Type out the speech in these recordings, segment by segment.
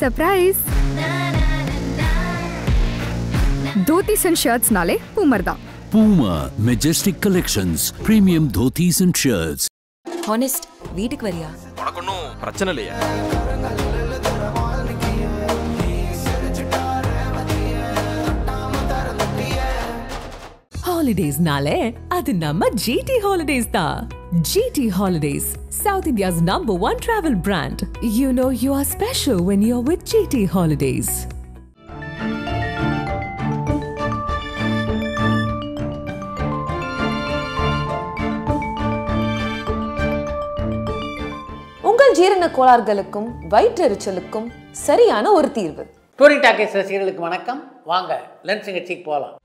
Surprise dhotis and shirts नाले पूमर दा Puma Majestic Collections Premium Dhotis and Shirts. Honest, வீட்டுக்கு வரியா? உனக்கு ஒன்றும் பிரச்சனை இல்லையா? Holidays நாலே அது நம்ம GT Holidays தான். GT Holidays, South India's #1 travel brand. You know you are special when you're with GT Holidays. உங்கள் ஜீரண கோளாறுகளுக்கும் வயிற்றெரிச்சலுக்கும் சரியான ஒரு தீர்வு. டூரிங் டாக்கீஸ் ரசிகர்களுக்கு வணக்கம். வாங்க லன்ச் நிகழ்ச்சிக்கு போகலாம்.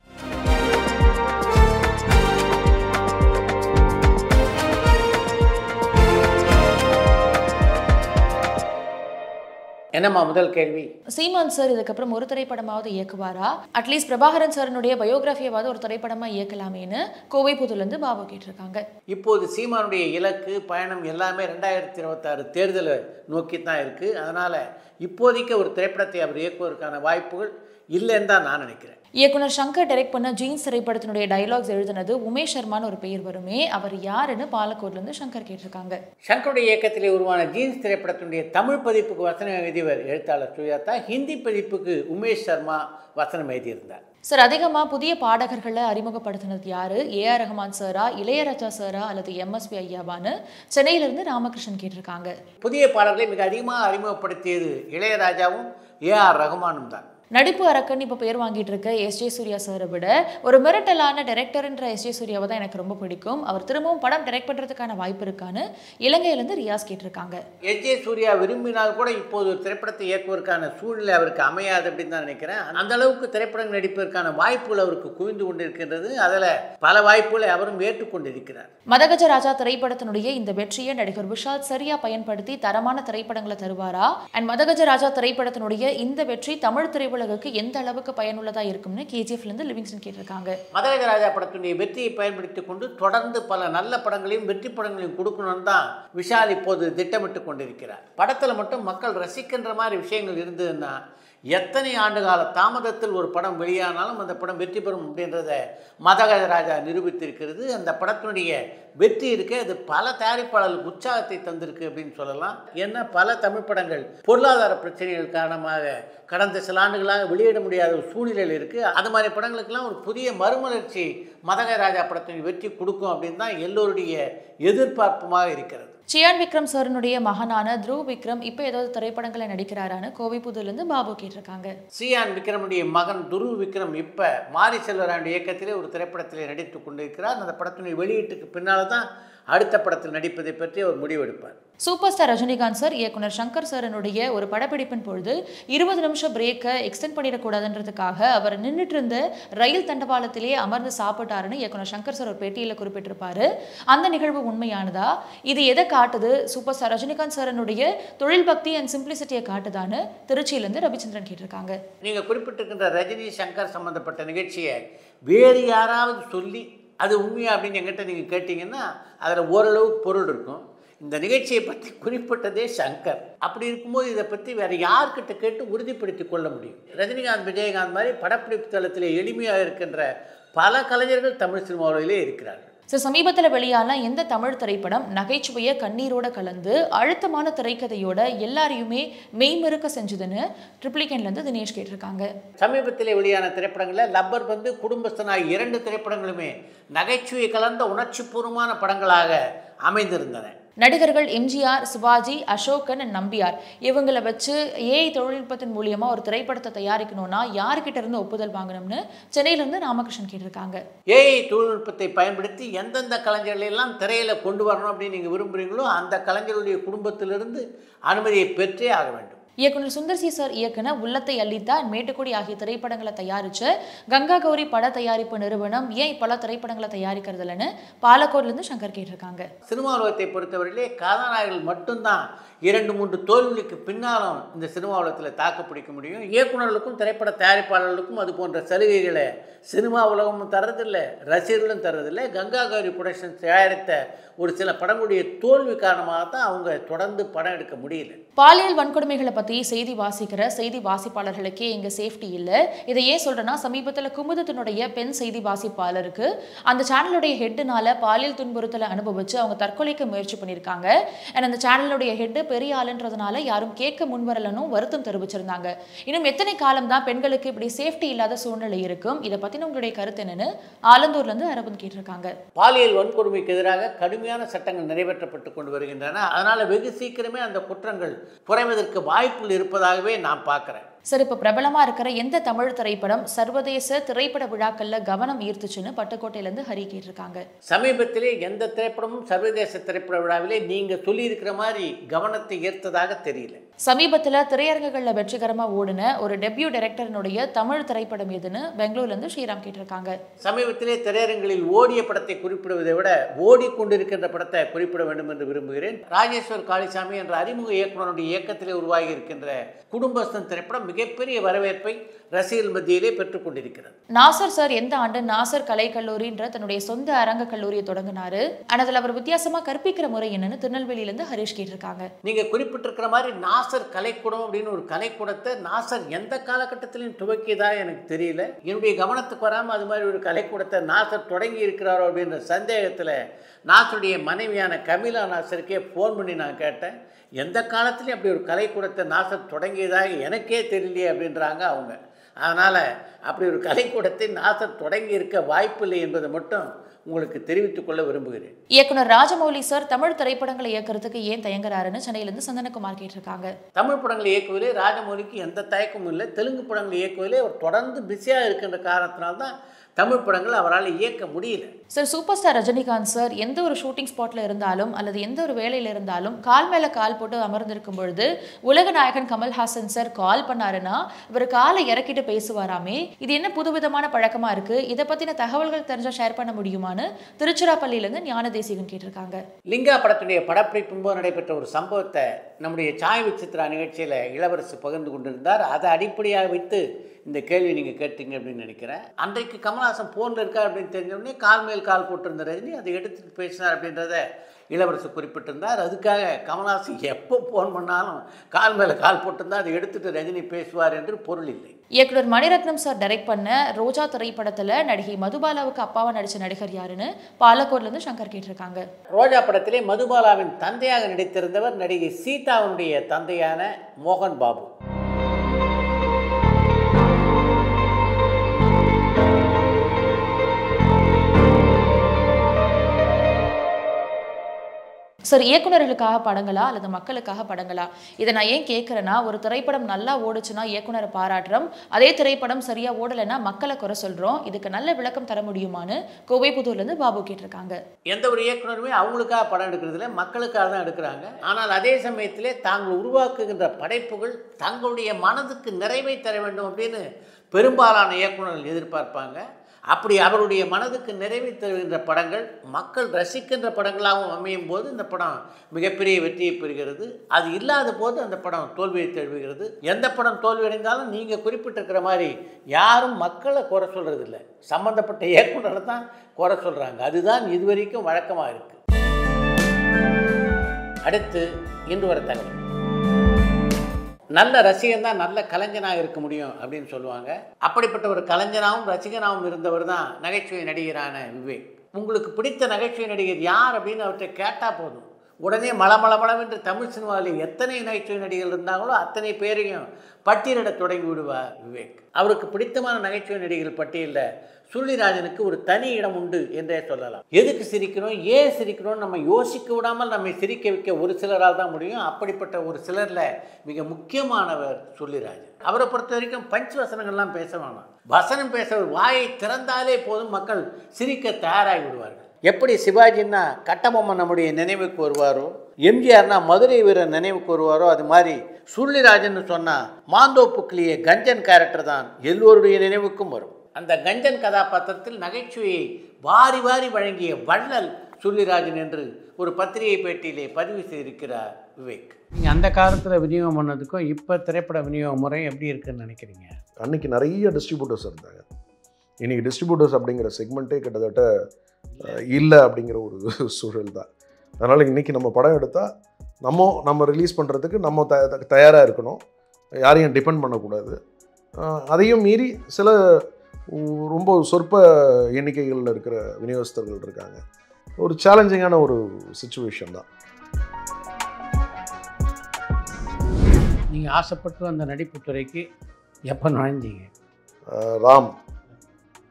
என்னம்மா முதல் கேள்வி? சீமான் சார் இதுக்கப்புறம் ஒரு திரைப்படமாவது இயக்குவாரா? அட்லீஸ்ட் பிரபாகரன் சாரனுடைய பயோகிராஃபியாவது ஒரு திரைப்படமா இயக்கலாமேன்னு கோவை புதுலேருந்து பாபு கேட்டிருக்காங்க. இப்போது சீமானுடைய இலக்கு பயணம் எல்லாமே 2026 தேர்தலை நோக்கி தான் இருக்குது. அதனால் இப்போதைக்கு ஒரு திரைப்படத்தை அவர் இயக்குவதற்கான வாய்ப்புகள் இல்லைன்னு தான் நான் நினைக்கிறேன். இயக்குனர் சங்கர் டைரக்ட் பண்ண ஜீன்ஸ் திரைப்படத்தினுடைய டைலாக்ஸ் எழுதினது உமேஷ் சர்மான்னு ஒரு பெயர் வருமே, அவர் யாருன்னு பாலக்கோட்லேருந்து சங்கர் கேட்டிருக்காங்க. சங்கருடைய இயக்கத்திலே உருவான ஜீன்ஸ் திரைப்படத்தினுடைய தமிழ் பதிப்புக்கு வசனம் எழுதியவர் எழுத்தாளர் சுஜாதா, ஹிந்தி பதிப்புக்கு உமேஷ் சர்மா வசனம் எழுதியிருந்தார். சார், அதிகமாக புதிய பாடகர்களை அறிமுகப்படுத்தினது யாரு? ஏஆர் ரஹ்மான் சாரா, இளையராஜா சாரா அல்லது எம்எஸ்பி ஐயாவான்னு சென்னையிலிருந்து ராமகிருஷ்ணன் கேட்டிருக்காங்க. புதிய பாடல்களை மிக அதிகமாக அறிமுகப்படுத்தியது இளையராஜாவும் ஏஆர் ரஹ்மானும் தான். நடிப்பு அரக்கன் இப்போ பேர் வாங்கிட்டு இருக்க எஸ்ஜே சூர்யா சாரை விட ஒரு மிரட்டலான டைரக்டர்ன்ற எஸ்ஜே சூர்யாவை தான் எனக்கு ரொம்ப பிடிக்கும். அவர் திரும்பவும் படம் டைரக்ட் பண்ணுறதுக்கான வாய்ப்பு இருக்கான்னு இலங்கையிலேருந்து ரியாஸ் கேட்டிருக்காங்க. எஸ்ஜே சூர்யா விரும்பினால் கூட இப்போது ஒரு திரைப்படத்தை இயக்குவதற்கான சூழ்நிலை அவருக்கு அமையாது அப்படின்னு தான் நினைக்கிறேன். அந்த அளவுக்கு திரைப்படம் நடிப்பதற்கான வாய்ப்புகள் அவருக்கு குவிந்து கொண்டிருக்கின்றது. அதில் பல வாய்ப்புகளை அவரும் ஏற்றுக்கொண்டிருக்கிறார். மதகஜ ராஜா திரைப்படத்தினுடைய இந்த வெற்றியை நடிகர் விஷால் சரியா பயன்படுத்தி தரமான திரைப்படங்களை தருவாரா? அண்ட் மதகஜ ராஜா திரைப்படத்தினுடைய இந்த வெற்றி தமிழ் திரைப்படத்துக்கு எந்த அளவுக்கு பயனுள்ளதா இருக்கும்னு கேஜிஎஃப்ல இருந்து லிவிங்ஸ்டன் கேட்டிருக்காங்க. மதகஜ ராஜா படத்துடைய வெற்றியை பயன்படுத்திக் கொண்டு தொடர்ந்து பல நல்ல படங்களையும் வெற்றி படங்களையும் கொடுக்கணும்னு தான் விஷால் இப்போது திட்டமிட்டு கொண்டிருக்கிறார். படத்தில் மட்டும் மக்கள் ரசிக்கின்ற மாதிரி விஷயங்கள் இருந்ததுன்னா எத்தனை ஆண்டுகால தாமதத்தில் ஒரு படம் வெளியானாலும் அந்த படம் வெற்றி பெறும் அப்படின்றத மதகஜ ராஜா நிரூபித்திருக்கிறது. அந்த படத்தினுடைய வெற்றி இருக்கு, அது பல தயாரிப்பாளர்களுக்கு உற்சாகத்தை தந்திருக்கு அப்படின்னு சொல்லலாம். ஏன்னா பல தமிழ் படங்கள் பொருளாதார பிரச்சனைகள் காரணமாக கடந்த சில ஆண்டுகளாக வெளியிட முடியாத ஒரு சூழ்நிலையில் இருக்குது. அது மாதிரி படங்களுக்கெல்லாம் ஒரு புதிய மறுமலர்ச்சி மதகஜ ராஜா படத்தின் வெற்றி கொடுக்கும் அப்படின்னு தான் எல்லோருடைய எதிர்பார்ப்புமாக இருக்கிறது. சியான் விக்ரம் சாரனுடைய மகனான த்ருவ் விக்ரம் இப்போ ஏதாவது திரைப்படங்களை நடிக்கிறாரான்னு கோவை புதுலேருந்து பாபு கேட்டிருக்காங்க. சியான் விக்ரமுடைய மகன் துருவ் விக்ரம் இப்போ மாரி செல்வராண்டி இயக்கத்திலே ஒரு திரைப்படத்திலே நடித்து கொண்டிருக்கிறார். அந்த படத்தினுடைய வெளியீட்டுக்கு பின்னால் தான் அடுத்த படத்தில் நடிப்பதை பற்றி அவர் முடிவெடுப்பார். சூப்பர் ஸ்டார் ரஜினிகாந்த் சார் இயக்குனர் சங்கர் சாரனுடைய ஒரு படப்பிடிப்பின் பொழுது 20 நிமிஷம் பிரேக்கை எக்ஸ்டெண்ட் பண்ணிடக்கூடாதுன்றதுக்காக அவர் நின்றுட்டு இருந்த ரயில் தண்டவாளத்திலே அமர்ந்து சாப்பிட்டாருன்னு இயக்குனர் சங்கர் சார் ஒரு பேட்டியில் குறிப்பிட்டிருப்பாரு. அந்த நிகழ்வு உண்மையானதா? இது எதை காட்டுது? சூப்பர் ஸ்டார் ரஜினிகாந்த் சாரனுடைய தொழில் பக்தி அண்ட் சிம்பிளிசிட்டியை காட்டுதான்னு திருச்சியிலேருந்து ரவிச்சந்திரன் கேட்டிருக்காங்க. நீங்கள் குறிப்பிட்டிருக்கின்ற ரஜினி சங்கர் சம்பந்தப்பட்ட நிகழ்ச்சியை வேறு யாராவது சொல்லி அது உண்மையா அப்படின்னு என்கிட்ட நீங்கள் கேட்டிங்கன்னா அதில் ஓரளவுக்கு பொருள் இருக்கும். இந்த நிகழ்ச்சியை பற்றி குறிப்பிட்டதே சங்கர். அப்படி இருக்கும்போது இதை பற்றி வேறு யார்கிட்ட கேட்டு உறுதிப்படுத்தி கொள்ள முடியும்? ரஜினிகாந்த் விஜயகாந்த் மாதிரி படப்பிடிப்பு தளத்திலே எளிமையாக இருக்கின்ற பல கலைஞர்கள் தமிழ் சினிமாவிலே இருக்கிறார்கள். சமீபத்தில் வெளியான எந்த தமிழ் திரைப்படம் நகைச்சுவையை கண்ணீரோட கலந்து அழுத்தமான திரைக்கதையோட எல்லாரையுமே மெய்மறுக்க செஞ்சதுன்னு ட்ரிப்ளிகேன்லேருந்து தினேஷ் கேட்டிருக்காங்க. சமீபத்தில் வெளியான திரைப்படங்களில் லப்பர் பந்து, குடும்பஸ்தனாய் 2 திரைப்படங்களுமே நகைச்சுவை கலந்த உணர்ச்சிபூர்வமான படங்களாக அமைந்திருந்தன. நடிகர்கள் எம்ஜிஆர், சிவாஜி, அசோகன், நம்பியார் இவங்களை வச்சு ஏஐ தொழில்நுட்பத்தின் மூலியமா ஒரு திரைப்படத்தை தயாரிக்கணும்னா யாருக்கிட்ட இருந்து ஒப்புதல் வாங்கணும்னு சென்னையிலிருந்து ராமகிருஷ்ணன் கேட்டிருக்காங்க. ஏஐ தொழில்நுட்பத்தை பயன்படுத்தி எந்தெந்த கலைஞர்களெல்லாம் திரையில கொண்டு வரணும் அப்படின்னு நீங்கள் விரும்புகிறீங்களோ அந்த கலைஞருடைய குடும்பத்திலிருந்து அனுமதியை பெற்றே ஆக வேண்டும். இயக்குனர் சுந்தர் சி சார் இயக்குன உள்ளத்தை அள்ளித்தா, மேட்டுக்குடி ஆகிய திரைப்படங்களை தயாரிச்சு கங்கா கௌரி பட தயாரிப்பு நிறுவனம் ஏன் பல திரைப்படங்களை தயாரிக்கிறது இல்லைன்னு பாலக்கோட்லேருந்து சங்கர் கேட்டிருக்காங்க. சினிமா உலகத்தை பொறுத்தவரையிலே கதாநாயகர்கள் மட்டும்தான் 2-3 தோல்விக்கு பின்னாலும் இந்த சினிமா உலகத்தில் தாக்கு பிடிக்க முடியும். இயக்குநர்களுக்கும் திரைப்பட தயாரிப்பாளர்களுக்கும் அது போன்ற சலுகைகளை சினிமா உலகமும் தரதில்லை, ரசிகர்களும் தரதில்லை. கங்கா கௌரி புரொடக்ஷன்ஸ் தயாரித்த ஒரு சில படங்களுடைய தோல்வி காரணமாக தான் அவங்க தொடர்ந்து படம் எடுக்க முடியல. பாலியல் வன்கொடுமைகளை பற்றி செய்தி வாசிக்கிற செய்தி வாசிப்பாளர்களுக்கே இங்கே சேஃப்டி இல்லை. இதை ஏன் சொல்கிறேன்னா, சமீபத்தில் குமுதத்தினுடைய பெண் செய்தி வாசிப்பாளருக்கு அந்த சேனலுடைய ஹெட்டுனால பாலியல் துன்புறுத்தலை அனுபவிச்சு அவங்க தற்கொலைக்கு முயற்சி பண்ணியிருக்காங்க. அண்ட் அந்த சேனலுடைய ஹெட்டு பெரிய ஆளுன்றதுனால யாரும் கேட்க முன்வரலன்னு வருத்தம் தெரிவிச்சிருந்தாங்க. இன்னும் எத்தனை காலம் தான் பெண்களுக்கு இப்படி சேஃப்டி இல்லாத சூழ்நிலை இருக்கும்? இதை பற்றின உங்களுடைய கருத்து என்னன்னு ஆலந்தூர்லேருந்து அரபன் கேட்டிருக்காங்க. பாலியல் வன்கொடுமைக்கு எதிராக கடுமையான சட்டங்கள் நிறைவேற்றப்பட்டு கொண்டு வருகின்றன. அதனால் வெகு சீக்கிரமே அந்த குற்றங்கள் குறைவதற்கு வாய்ப்புகள் இருப்பதாகவே நான் பார்க்குறேன். சார், இப்போ பிரபலமாக இருக்கிற எந்த தமிழ் திரைப்படம் சர்வதேச திரைப்பட விழாக்களில் கவனம் ஈர்த்துச்சுன்னு பட்டுக்கோட்டையிலேருந்து ஹரி கேட்டிருக்காங்க. சமீபத்திலே எந்த திரைப்படமும் சர்வதேச திரைப்பட விழாவிலே நீங்கள் சொல்லியிருக்கிற மாதிரி கவனத்தை ஈர்த்ததாக தெரியல. சமீபத்தில் திரையரங்குகளில் வெற்றிகரமாக ஓடின ஒரு டெபியூ டைரக்டரினுடைய தமிழ் திரைப்படம் எதுன்னு பெங்களூர்லேருந்து ஸ்ரீராம் கேட்டிருக்காங்க. சமீபத்திலே திரையரங்களில் ஓடிய படத்தை குறிப்பிடுவதை விட ஓடிக்கொண்டிருக்கின்ற படத்தை குறிப்பிட வேண்டும் என்று விரும்புகிறேன். ராஜேஸ்வர் காளிசாமி என்ற அறிமுக இயக்குநருடைய இயக்கத்திலே உருவாகி இருக்கின்ற குடும்பஸ்தன் திரைப்படம் மிகப்பெரிய வரவேற்பை ரசிகர்கள் மத்தியிலே பெற்றுக் கொண்டிருக்கிறது. நாசர் சார் எந்த ஆண்டு நாசர் கலை கல்லூரின்ற தன்னுடைய சொந்த அரங்க கல்லூரியை தொடங்கினாரு? அதில் அவர் வித்தியாசமாக கற்பிக்கிற முறை என்னன்னு திருநெல்வேலியிலேருந்து ஹரிஷ் கேட்டிருக்காங்க. நீங்க குறிப்பிட்டிருக்கிற மாதிரி நாசர் கலைக்கூடம் அப்படின்னு ஒரு கலைக்கூடத்தை நாசர் எந்த காலகட்டத்திலையும் துவக்கியதா எனக்கு தெரியல. என்னுடைய கவனத்துக்கு வராமல் அது மாதிரி ஒரு கலைக்கூடத்தை நாசர் தொடங்கி இருக்கிறாரோ அப்படின்ற சந்தேகத்தில் நாசருடைய மனைவியான கமிலா நாசருக்கே ஃபோன் பண்ணி நான் கேட்டேன். எந்த காலத்துலையும் அப்படி ஒரு கலைக்கூடத்தை நாசர் தொடங்கியதாக எனக்கே தெரியலையே அப்படின்றாங்க அவங்க. அதனால் அப்படி ஒரு கலைக்கூடத்தை நாசர் தொடங்கி இருக்க வாய்ப்பில்லை என்பதை மட்டும் உங்களுக்கு தெரிவித்துக் கொள்ள விரும்புகிறேன். இயக்குனர் ராஜமௌலி சார் தமிழ் திரைப்படங்களை இயக்குறதுக்கு ஏன் தயங்குறாருன்னு சென்னையிலிருந்து சந்தனகுமார் கேட்டிருக்காங்க. தமிழ் படங்களை இயக்குவதிலே ராஜமௌலிக்கு எந்த தயக்கமும் இல்லை. தெலுங்கு படங்களை இயக்குவதிலே அவர் தொடர்ந்து பிஸியாக இருக்கின்ற காரணத்தினால்தான் தமிழ் படங்கள் அவரால் இயக்க முடியல. Sir, super star Rajinikanth sir எந்த ஒரு ஷூட்டிங் ஸ்பாட்டில் இருந்தாலும் அல்லது எந்த ஒரு வேலையில் இருந்தாலும் கால் மேலே கால் போட்டு அமர்ந்திருக்கும் பொழுது உலக நாயகன் கமல்ஹாசன் சார் கால் பண்ணாருன்னா இவர் காலை இறக்கிட்டு பேசுவாராமே. இது என்ன புதுவிதமான பழக்கமாக இருக்குது? இதை பற்றின தகவல்கள் தெரிஞ்சால் ஷேர் பண்ண முடியுமான்னு திருச்சிராப்பள்ளியிலேருந்து ஞானதேசிகன் கேட்டிருக்காங்க. லிங்கா படத்துடைய படப்பிடிப்பின் போது நடைபெற்ற ஒரு சம்பவத்தை நம்முடைய சாய் விசித்ரா நிகழ்ச்சியில் இளவரசு பகிர்ந்து கொண்டிருந்தார். அதை அடிப்படையாக வைத்து இந்த கேள்வி நீங்கள் கேட்டீங்க அப்படின்னு நினைக்கிறேன். அன்றைக்கு கமல்ஹாசன் ஃபோனில் இருக்கார் அப்படின்னு தெரிஞ்சோடனே கால் மேல் கால் போட்டிருந்த ரஜினி அதை எடுத்துகிட்டு பேசினார் அப்படின்றத இளவரசு குறிப்பிட்டிருந்தார். அதுக்காக கமல்ஹாசன் எப்போ ஃபோன் பண்ணாலும் கால் மேலே கால் போட்டிருந்தால் அதை எடுத்துகிட்டு ரஜினி பேசுவார் என்று பொருள் இல்லை. இயக்குனர் மணிரத்னம் சார் டைரக்ட் பண்ண ரோஜா திரைப்படத்தில் நடிகை மதுபாலாவுக்கு அப்பாவா நடித்த நடிகர் யாருன்னு பாலக்கோட்லேருந்து சங்கர் கேட்டிருக்காங்க. ரோஜா படத்திலே மதுபாலாவின் தந்தையாக நடித்திருந்தவர் நடிகை சீதாவுடைய தந்தையான மோகன் பாபு. சார், இயக்குநர்களுக்காக படங்களா அல்லது மக்களுக்காக படங்களா? இதை நான் ஏன் கேட்குறேன்னா, ஒரு திரைப்படம் நல்லா ஓடுச்சுன்னா இயக்குனரை பாராட்டுறோம், அதே திரைப்படம் சரியாக ஓடலைன்னா மக்களை குறை சொல்கிறோம். இதுக்கு நல்ல விளக்கம் தர முடியுமான்னு கோவைப்புதூர்லேருந்து பாபு கேட்டிருக்காங்க. எந்த ஒரு இயக்குனருமே அவங்களுக்காக படம் எடுக்கிறதுல மக்களுக்காக தான் எடுக்கிறாங்க. ஆனால் அதே சமயத்திலே தாங்கள் உருவாக்குகின்ற படைப்புகள் தங்களுடைய மனதுக்கு நிறைவை தர வேண்டும் அப்படின்னு பெரும்பாலான இயக்குனர்கள் எதிர்பார்ப்பாங்க. அப்படி அவருடைய மனதுக்கு நிறைவை தருகின்ற படங்கள் மக்கள் ரசிக்கின்ற படங்களாகவும் அமையும் போது இந்த படம் மிகப்பெரிய வெற்றியை பெறுகிறது. அது இல்லாத போது அந்த படம் தோல்வியை தழுவுகிறது. எந்த படம் தோல்வி அடைந்தாலும் நீங்கள் குறிப்பிட்டிருக்கிற மாதிரி யாரும் மக்களை குறை சொல்கிறதில்லை, சம்பந்தப்பட்ட இயக்குனரை தான் குறை சொல்கிறாங்க. அதுதான் இதுவரைக்கும் வழக்கமாக இருக்குது. அடுத்து இன்று வர தகவல். நல்ல ரசிகன் தான் நல்ல கலைஞனாக இருக்க முடியும் அப்படின்னு சொல்லுவாங்க. அப்படிப்பட்ட ஒரு கலைஞனாகவும் ரசிகனாகவும் இருந்தவர் தான் நகைச்சுவை நடிகரான விவேக். உங்களுக்கு பிடித்த நகைச்சுவை நடிகர் யார் அப்படின்னு அவர்கிட்ட கேட்டால் போதும், உடனே மளமளமளவென்று தமிழ் சினிமாவில் எத்தனை நகைச்சுவை நடிகர்கள் இருந்தாங்களோ அத்தனை பேரையும் பட்டியலிட தொடங்கி விடுவார் விவேக். அவருக்கு பிடித்தமான நகைச்சுவை நடிகர்கள் பட்டியலில் சுருளிராஜனுக்கு ஒரு தனி இடம் உண்டு என்றே சொல்லலாம். எதுக்கு சிரிக்கிறோம், ஏன் சிரிக்கிறோம் நம்ம யோசிக்க விடாமல் நம்மை சிரிக்க வைக்க ஒரு சிலரால் தான் முடியும். அப்படிப்பட்ட ஒரு சிலரில் மிக முக்கியமானவர் சுருளிராஜன். அவரை பொறுத்த வரைக்கும் பஞ்ச் வசனங்கள்லாம் பேச வேணாம், வசனம் பேச வாயை திறந்தாலே போதும் மக்கள் சிரிக்க தயாராகி விடுவார்கள். எப்படி சிவாஜின்னா கட்டபொம்மன் நம்முடைய நினைவுக்கு வருவாரோ, எம்ஜிஆர்னா மதுரை வீரர் நினைவுக்கு வருவாரோ, அது மாதிரி சுருளிராஜன் சொன்னால் மாந்தோப்புக்கிளிய கஞ்சன் கேரக்டர் தான் எல்லோருடைய நினைவுக்கும் வரும். அந்த கஞ்சன் கதாபாத்திரத்தில் நகைச்சுவையை வாரி வாரி வழங்கிய வள்ளல் சுருளிராஜன் என்று ஒரு பத்திரிகை பேட்டியிலே பதிவு செய்திருக்கிறார் விவேக். நீங்கள் அந்த காலத்தில் விநியோகம் பண்ணதுக்கும் இப்போ திரைப்பட விநியோக முறை எப்படி இருக்குன்னு நினைக்கிறீங்க? அன்றைக்கி நிறைய டிஸ்ட்ரிபியூட்டர்ஸ் இருந்தாங்க. இன்றைக்கி டிஸ்ட்ரிபியூட்டர்ஸ் அப்படிங்கிற செக்மெண்ட்டே கிட்டத்தட்ட இல்லை அப்படிங்கிற ஒரு சூழல் தான். அதனால் இன்றைக்கி நம்ம படம் எடுத்தால் நம்ம ரிலீஸ் பண்ணுறதுக்கு நம்ம தயாராக இருக்கணும், யாரையும் டிபெண்ட் பண்ணக்கூடாது. அதையும் மீறி சில ரொம்ப சொற்ப எண்ணிக்கைகளில் இருக்கிற விநியோகஸ்தர்கள் இருக்காங்க. ஒரு சேலஞ்சிங்கான ஒரு சிச்சுவேஷன் தான். நீங்கள் ஆசைப்பட்டு அந்த நடிப்பு துறைக்கு எப்போ நுழைஞ்சீங்க? ராம்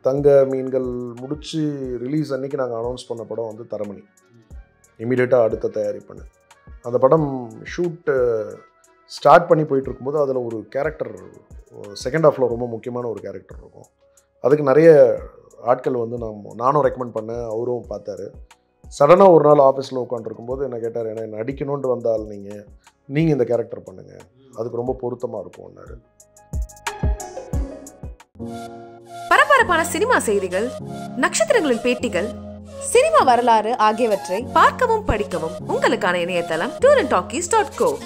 தங்க மீன்கள் முடித்து ரிலீஸ் அன்றைக்கி நாங்கள் அனௌன்ஸ் பண்ண படம் வந்து தரமணி. இமீடியட்டாக அடுத்த தயாரிப்புன்னு அந்த படம் ஷூட்டு ஸ்டார்ட் பண்ணி போயிட்டு இருக்கும்போது அதில் ஒரு கேரக்டர் செகண்ட் ஹாஃபில் ரொம்ப முக்கியமான ஒரு கேரக்டர் இருக்கும். அதுக்கு நிறைய ஆட்கள் வந்து நானும் ரெக்கமெண்ட் பண்ணேன், அவரும் பார்த்தாரு. சடனாக ஒரு நாள் ஆஃபீஸில் உட்காந்துருக்கும்போது என்ன கேட்டார், என்ன நடிக்கணுன்ட்டு வந்தால் நீங்கள் இந்த கேரக்டர் பண்ணுங்கள், அதுக்கு ரொம்ப பொருத்தமாக இருக்கும்னாரு. பரபரப்பான சினிமா செய்திகள், நட்சத்திரங்களின் பேட்டிகள், சினிமா வரலாறு ஆகியவற்றை பார்க்கவும் படிக்கவும் உங்களுக்கான இணையதளம் tourantalkies.co.